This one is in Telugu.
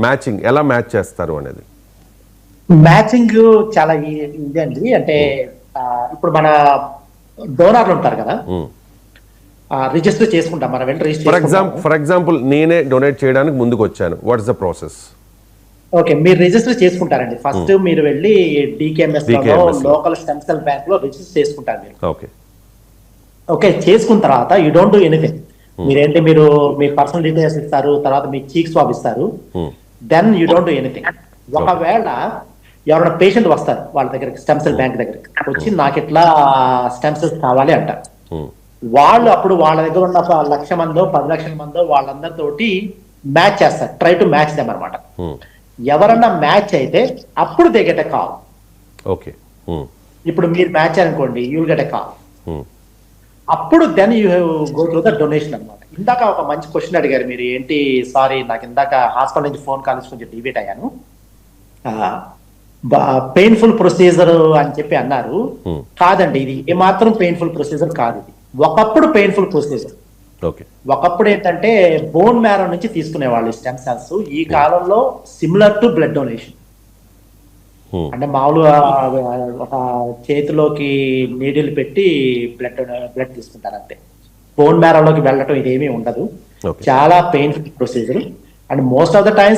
మ్యాచింగ్ ఎలా మ్యాచ్ చేస్తారు అనేది? మ్యాచింగ్ చాలా ఇది అండి. అంటే ఇప్పుడు మన డోనర్లు ఉంటారు కదా, రిజిస్టర్ చేసుకుంటాం మనం, వెళ్ళి రిజిస్టర్. ఫర్ ఎగ్జాంపుల్ నేనే డొనేట్ చేయడానికి ముందుకు వచ్చాను, వాట్స్ ద ప్రాసెస్? ఓకే, మీరు రిజిస్టర్ చేసుకుంటారండి. ఫస్ట్ మీరు వెళ్ళి DKMS local stem cell bank లో రిజిస్టర్ చేసుకుంటారు మీరు. ఓకే, చేసుకున్న తర్వాత యూ డోంట్ డూ ఎనీథింగ్. మీరేంటి, మీ పర్సనల్ డీటెయిల్స్ ఇస్తారు, తర్వాత మీ చీక్ స్వాబ్ ఇస్తారు, then you don't do anything. ఒకవేళ ఎవరైనా పేషెంట్ వస్తారు వాళ్ళ దగ్గరికి, స్టెమ్ సెల్ బ్యాంక్ దగ్గరికి వచ్చి నాకు ఇట్లా స్టెమ్ సెల్స్ కావాలి అంటారు, వాళ్ళు అప్పుడు వాళ్ళ దగ్గర ఉన్న 1,00,000 మందో 10 లక్షల మందో వాళ్ళందరితోటి మ్యాచ్ చేస్తారు, ట్రై టు మ్యాచ్ దెమ్ అనమాట. ఎవరన్నా మ్యాచ్ అయితే అప్పుడు they get a call. Okay, ఇప్పుడు మీరు మ్యాచ్ అనుకోండి, you will get a call. అప్పుడు then you go through the donation అనమాట. ఇందాక ఒక మంచి క్వశ్చన్ అడిగారు మీరు, ఏంటి సారీ నాకు ఇందాక హాస్పిటల్ నుంచి ఫోన్ కాల్ కొంచెం డివేట్ అయ్యాను, పెయిన్ఫుల్ ప్రొసీజర్ అని చెప్పి అన్నారు. కాదండి, ఇది ఏమాత్రం పెయిన్ఫుల్ ప్రొసీజర్ కాదు. ఇది ఒకప్పుడు పెయిన్ఫుల్ ప్రొసీజర్. ఒకప్పుడు ఏంటంటే బోన్ మ్యారో నుంచి తీసుకునేవాళ్ళు స్టెమ్ సెల్స్. ఈ కాలంలో సిమిలర్ టు బ్లడ్ డొనేషన్. అంటే మామూలుగా ఒక చేతిలోకి నీడిల్ పెట్టి బ్లడ్ తీసుకుంటారు అంతే. బోన్ మ్యారోలోకి వెళ్ళటం ఇదేమీ ఉండదు. చాలా painful procedure. And most of the times